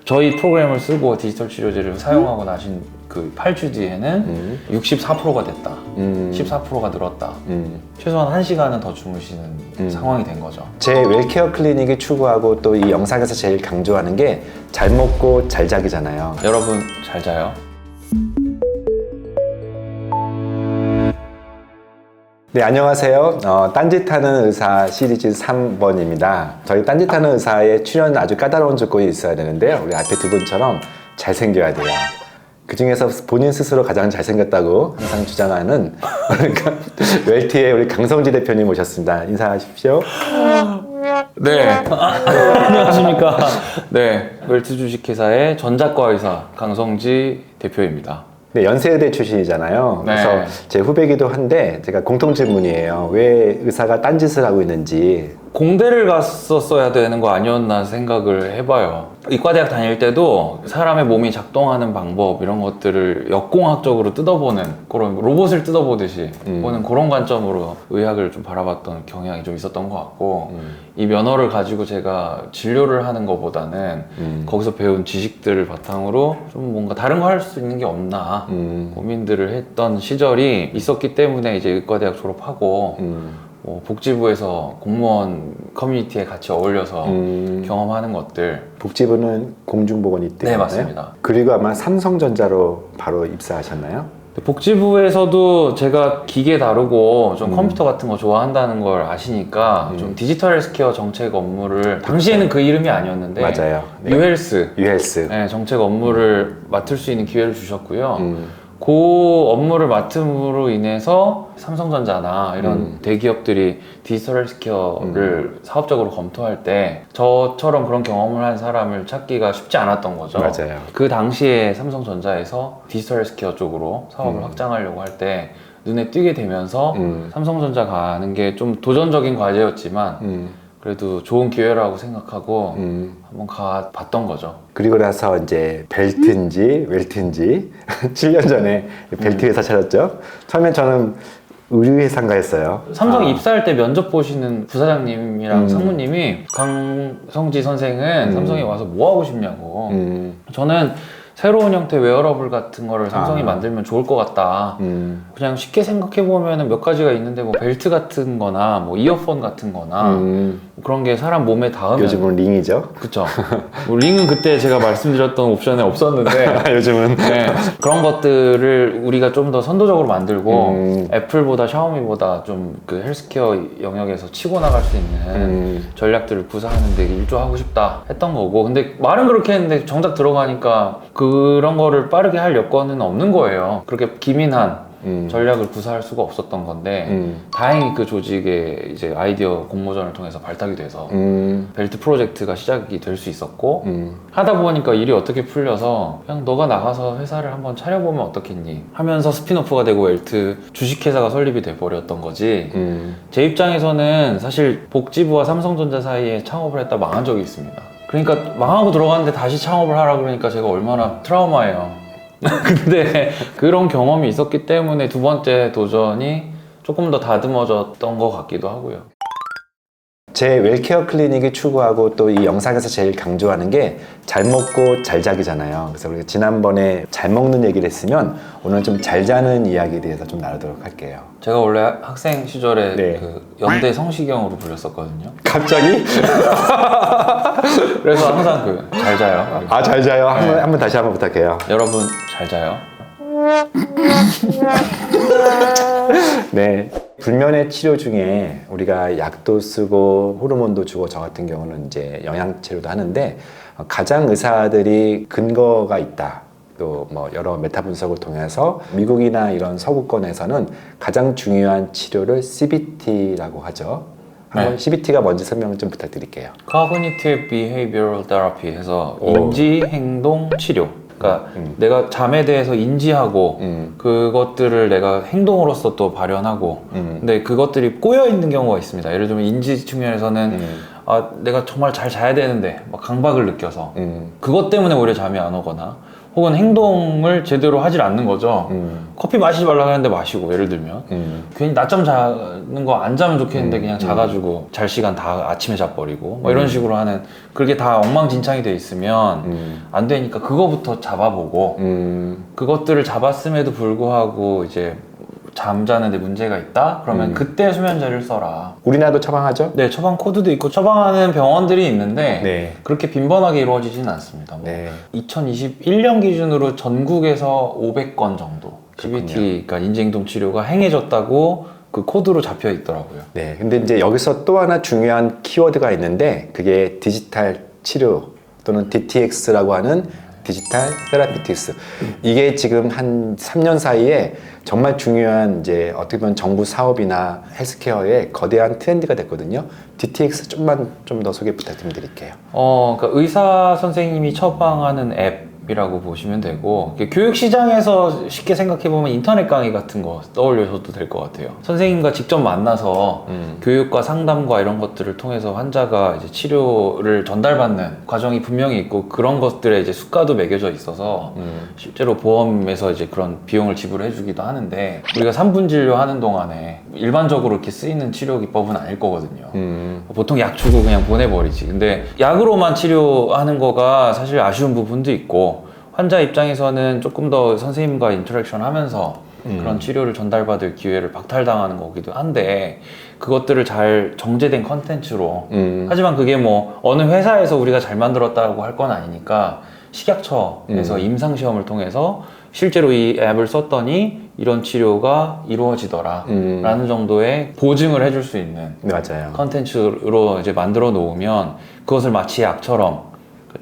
저희 프로그램을 쓰고 디지털 치료제를 사용하고 나신 그 8주 뒤에는 64%가 됐다. 14%가 늘었다. 최소한 1시간은 더 주무시는 상황이 된 거죠. 제 웰케어 클리닉이 추구하고 또 이 영상에서 제일 강조하는 게 잘 먹고 잘 자기잖아요. 여러분 잘 자요. 네, 안녕하세요. 딴짓하는 의사 시리즈 3번입니다. 저희 딴짓하는 의사의 출연 아주 까다로운 조건이 있어야 되는데요. 우리 앞에 두 분처럼 잘생겨야 돼요. 그 중에서 본인 스스로 가장 잘생겼다고 항상 주장하는 웰티의 우리 강성지 대표님 모셨습니다. 인사하십시오. 네. 안녕하십니까. 네. 웰트 주식회사의 전작과 의사 강성지 대표입니다. 네, 연세대 출신이잖아요. 네. 그래서 제 후배기도 한데 제가 공통 질문이에요. 왜 의사가 딴짓을 하고 있는지. 공대를 갔었어야 되는 거 아니었나 생각을 해봐요. 의과대학 다닐 때도 사람의 몸이 작동하는 방법 이런 것들을 역공학적으로 뜯어보는 그런 로봇을 뜯어보듯이 보는 그런 관점으로 의학을 좀 바라봤던 경향이 좀 있었던 것 같고 이 면허를 가지고 제가 진료를 하는 것보다는 거기서 배운 지식들을 바탕으로 좀 뭔가 다른 거 할 수 있는 게 없나 고민들을 했던 시절이 있었기 때문에 이제 의과대학 졸업하고 뭐 복지부에서 공무원 커뮤니티에 같이 어울려서 경험하는 것들. 복지부는 공중보건이 때문에. 네, 맞습니다. 그리고 아마 삼성전자로 바로 입사하셨나요? 복지부에서도 제가 기계 다루고 좀 컴퓨터 같은 거 좋아한다는 걸 아시니까 좀 디지털 헬스케어 정책 업무를 당시에는 그 이름이 아니었는데 맞아요. 네. 유헬스 유헬스. 네, 정책 업무를 맡을 수 있는 기회를 주셨고요. 그 업무를 맡음으로 인해서 삼성전자나 이런 대기업들이 디지털 헬스케어를 사업적으로 검토할 때 저처럼 그런 경험을 한 사람을 찾기가 쉽지 않았던 거죠. 맞아요. 그 당시에 삼성전자에서 디지털 헬스케어 쪽으로 사업을 확장하려고 할 때 눈에 띄게 되면서 삼성전자 가는 게 좀 도전적인 과제였지만 그래도 좋은 기회라고 생각하고 한번 가봤던 거죠. 그리고 나서 이제 벨트인지 웰트인지 7년 전에 벨트 회사 차렸죠. 처음엔 저는 의류회사인가 했어요. 삼성 입사할 때 면접 보시는 부사장님이랑 상무님이 강성지 선생은 삼성에 와서 뭐 하고 싶냐고. 저는 새로운 형태 웨어러블 같은 거를 삼성이 만들면 좋을 것 같다. 그냥 쉽게 생각해보면 몇 가지가 있는데 뭐 벨트 같은 거나 뭐 이어폰 같은 거나 그런 게 사람 몸에 닿으면 요즘은 링이죠. 그쵸. 뭐 링은 그때 제가 말씀드렸던 옵션에 없었는데 요즘은 네, 그런 것들을 우리가 좀 더 선도적으로 만들고 애플보다 샤오미보다 좀 그 헬스케어 영역에서 치고 나갈 수 있는 전략들을 구사하는 데 일조하고 싶다 했던 거고, 근데 말은 그렇게 했는데 정작 들어가니까 그런 거를 빠르게 할 여건은 없는 거예요. 그렇게 기민한 전략을 구사할 수가 없었던 건데 다행히 그 조직의 이제 아이디어 공모전을 통해서 발탁이 돼서 벨트 프로젝트가 시작이 될 수 있었고 하다 보니까 일이 어떻게 풀려서 그냥 너가 나가서 회사를 한번 차려보면 어떻겠니 하면서 스핀오프가 되고 웰트 주식회사가 설립이 돼버렸던 거지. 제 입장에서는 사실 복지부와 삼성전자 사이에 창업을 했다 망한 적이 있습니다. 그러니까 망하고 들어갔는데 다시 창업을 하라 그러니까 제가 얼마나 트라우마예요. 근데 그런 경험이 있었기 때문에 두 번째 도전이 조금 더 다듬어졌던 것 같기도 하고요. 제 웰케어 클리닉이 추구하고 또 이 영상에서 제일 강조하는 게 잘 먹고 잘 자기잖아요. 그래서 우리가 지난번에 잘 먹는 얘기를 했으면 오늘 좀 잘 자는 이야기에 대해서 좀 나누도록 할게요. 제가 원래 학생 시절에 네. 그 연대 성시경으로 불렸었거든요. 갑자기? 그래서 항상 그 잘 자요. 아, 잘 자요. 한번 다시 한번 부탁해요. 여러분 잘 자요. 네. 불면의 치료 중에 우리가 약도 쓰고 호르몬도 주고 저 같은 경우는 이제 영양치료도 하는데 가장 의사들이 근거가 있다. 또 뭐 여러 메타 분석을 통해서 미국이나 이런 서구권에서는 가장 중요한 치료를 CBT라고 하죠. 한번 네. CBT가 뭔지 설명 좀 부탁드릴게요. Cognitive Behavioral Therapy 해서 인지 행동 치료. 그러니까 내가 잠에 대해서 인지하고 그것들을 내가 행동으로서 또 발현하고 근데 그것들이 꼬여 있는 경우가 있습니다. 예를 들면 인지 측면에서는 아 내가 정말 잘 자야 되는데 막 강박을 느껴서 그것 때문에 오히려 잠이 안 오거나 혹은 행동을 제대로 하질 않는 거죠. 커피 마시지 말라고 하는데 마시고, 예를 들면 괜히 낮잠 자는 거 안 자면 좋겠는데 그냥 자가지고 잘 시간 다 아침에 자버리고 뭐 이런 식으로 하는, 그게 다 엉망진창이 돼 있으면 안 되니까 그거부터 잡아보고 그것들을 잡았음에도 불구하고 이제 잠자는 데 문제가 있다? 그러면 그때 수면제를 써라. 우리나라도 처방하죠? 네, 처방 코드도 있고 처방하는 병원들이 있는데 네. 그렇게 빈번하게 이루어지지는 않습니다. 뭐 네. 2021년 기준으로 전국에서 500건 정도 CBT, 그러니까 인지행동 치료가 행해졌다고 그 코드로 잡혀 있더라고요. 네. 근데 이제 여기서 또 하나 중요한 키워드가 있는데 그게 디지털 치료 또는 DTX라고 하는 디지털 테라피틱스. 이게 지금 한 3년 사이에 정말 중요한 이제 어떻게 보면 정부 사업이나 헬스케어의 거대한 트렌드가 됐거든요. DTX 좀만 좀 더 소개 부탁드릴게요. 그러니까 의사 선생님이 처방하는 앱이라고 보시면 되고, 교육 시장에서 쉽게 생각해 보면 인터넷 강의 같은 거 떠올려셔도 될 것 같아요. 선생님과 직접 만나서 교육과 상담과 이런 것들을 통해서 환자가 이제 치료를 전달받는 과정이 분명히 있고, 그런 것들에 이제 수가도 매겨져 있어서 실제로 보험에서 이제 그런 비용을 지불해 주기도 하는데, 우리가 3분 진료하는 동안에 일반적으로 이렇게 쓰이는 치료 기법은 아닐 거거든요. 보통 약 주고 그냥 보내버리지. 근데 약으로만 치료하는 거가 사실 아쉬운 부분도 있고, 환자 입장에서는 조금 더 선생님과 인터랙션 하면서 그런 치료를 전달받을 기회를 박탈당하는 거기도 한데, 그것들을 잘 정제된 컨텐츠로 하지만 그게 뭐 어느 회사에서 우리가 잘 만들었다고 할 건 아니니까, 식약처에서 임상시험을 통해서 실제로 이 앱을 썼더니 이런 치료가 이루어지더라 라는 정도의 보증을 해줄 수 있는 맞아요. 컨텐츠로 이제 만들어 놓으면 그것을 마치 약처럼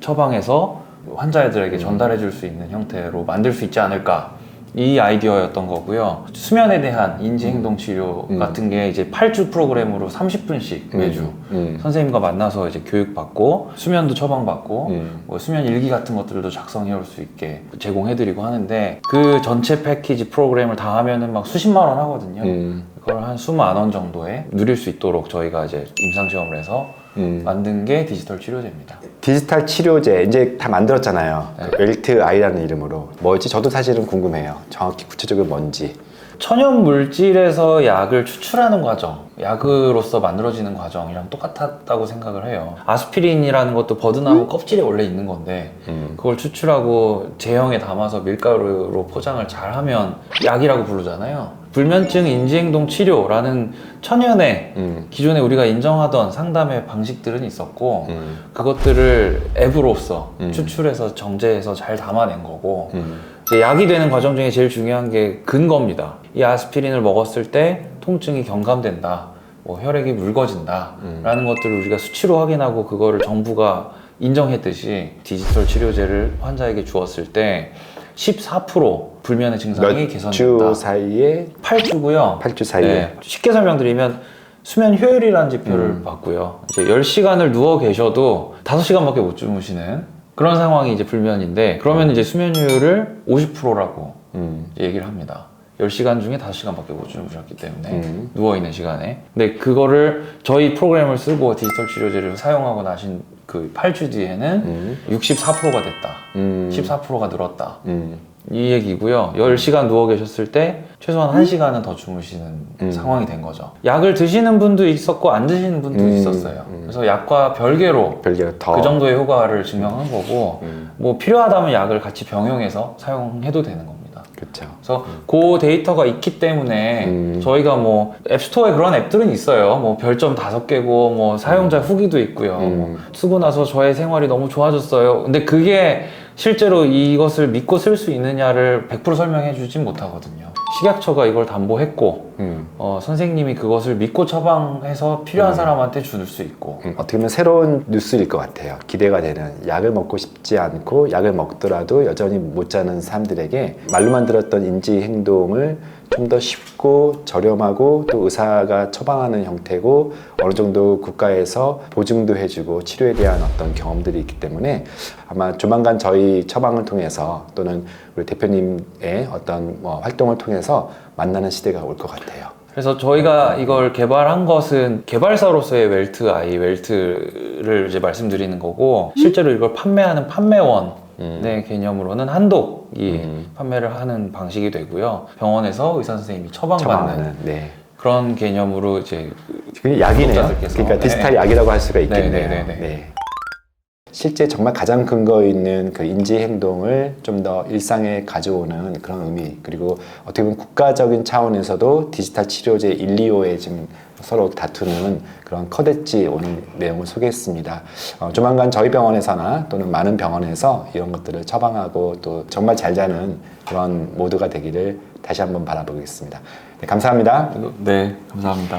처방해서 환자들에게 전달해 줄 수 있는 형태로 만들 수 있지 않을까, 이 아이디어였던 거고요. 수면에 대한 인지행동 치료 같은 게 이제 8주 프로그램으로 30분씩 매주 선생님과 만나서 이제 교육받고, 수면도 처방받고, 뭐 수면 일기 같은 것들도 작성해 올 수 있게 제공해드리고 하는데, 그 전체 패키지 프로그램을 다 하면은 막 수십만 원 하거든요. 그걸 한 수만 원 정도에 누릴 수 있도록 저희가 이제 임상시험을 해서 만든 게 디지털 치료제입니다. 디지털 치료제 이제 다 만들었잖아요. 네. 그 웰트 아이라는 이름으로. 뭐지? 저도 사실은 궁금해요. 정확히 구체적으로 뭔지. 천연 물질에서 약을 추출하는 과정, 약으로서 만들어지는 과정이랑 똑같았다고 생각을 해요. 아스피린이라는 것도 버드나무 껍질에 원래 있는 건데 그걸 추출하고 제형에 담아서 밀가루로 포장을 잘 하면 약이라고 부르잖아요. 불면증 인지행동 치료라는 천연의 기존에 우리가 인정하던 상담의 방식들은 있었고, 그것들을 앱으로서 추출해서 정제해서 잘 담아낸 거고, 이제 약이 되는 과정 중에 제일 중요한 게 근거입니다. 이 아스피린을 먹었을 때 통증이 경감된다, 뭐 혈액이 묽어진다 라는 것들을 우리가 수치로 확인하고 그거를 정부가 인정했듯이 디지털 치료제를 환자에게 주었을 때 14% 불면의 증상이 개선된다. 주 사이에? 8주고요. 8주 사이에? 네, 쉽게 설명드리면 수면 효율이라는 지표를 봤고요. 이제 10시간을 누워 계셔도 5시간밖에 못 주무시는 그런 상황이 이제 불면인데, 그러면 이제 수면 효율을 50%라고 얘기를 합니다. 10시간 중에 5시간밖에 못 주무셨기 때문에 누워있는 시간에. 근데 그거를 저희 프로그램을 쓰고 디지털 치료제를 사용하고 나신 그 8주 뒤에는 64%가 됐다. 14%가 늘었다. 이 얘기고요. 10시간 누워 계셨을 때 최소한 1시간은 더 주무시는 상황이 된 거죠. 약을 드시는 분도 있었고 안 드시는 분도 있었어요. 그래서 약과 별개로 더. 그 정도의 효과를 증명한 거고, 뭐 필요하다면 약을 같이 병용해서 사용해도 되는 겁니다. 그렇죠. 그래서 그 데이터가 있기 때문에 저희가 뭐 앱스토어에 그런 앱들은 있어요. 뭐 별점 5개고 뭐 사용자 후기도 있고요. 뭐 쓰고 나서 저의 생활이 너무 좋아졌어요. 근데 그게 실제로 이것을 믿고 쓸 수 있느냐를 100% 설명해 주진 못하거든요. 식약처가 이걸 담보했고 선생님이 그것을 믿고 처방해서 필요한 사람한테 줄 수 있고. 어떻게 보면 새로운 뉴스일 것 같아요. 기대가 되는. 약을 먹고 싶지 않고 약을 먹더라도 여전히 못 자는 사람들에게 말로만 들었던 인지 행동을 좀 더 쉽고 저렴하고 또 의사가 처방하는 형태고, 어느 정도 국가에서 보증도 해주고 치료에 대한 어떤 경험들이 있기 때문에 아마 조만간 저희 처방을 통해서 또는 우리 대표님의 어떤 활동을 통해서 만나는 시대가 올 것 같아요. 그래서 저희가 이걸 개발한 것은 개발사로서의 웰트를 이제 말씀드리는 거고, 실제로 이걸 판매하는 판매원의 개념으로는 한독이 판매를 하는 방식이 되고요. 병원에서 의사 선생님이 처방받는 네. 그런 개념으로 이제 그게 약이네요. 구독자들께서. 그러니까 디지털 네. 약이라고 할 수가 있겠네요. 네네네네. 네. 실제 정말 가장 근거 있는 그 인지 행동을 좀 더 일상에 가져오는 그런 의미, 그리고 어떻게 보면 국가적인 차원에서도 디지털 치료제 1, 2호에 지금 서로 다투는 그런 커댔지 오늘 내용을 소개했습니다. 조만간 저희 병원에서나 또는 많은 병원에서 이런 것들을 처방하고 또 정말 잘 자는 그런 모두가 되기를 다시 한번 바라보겠습니다. 네, 감사합니다. 네, 감사합니다.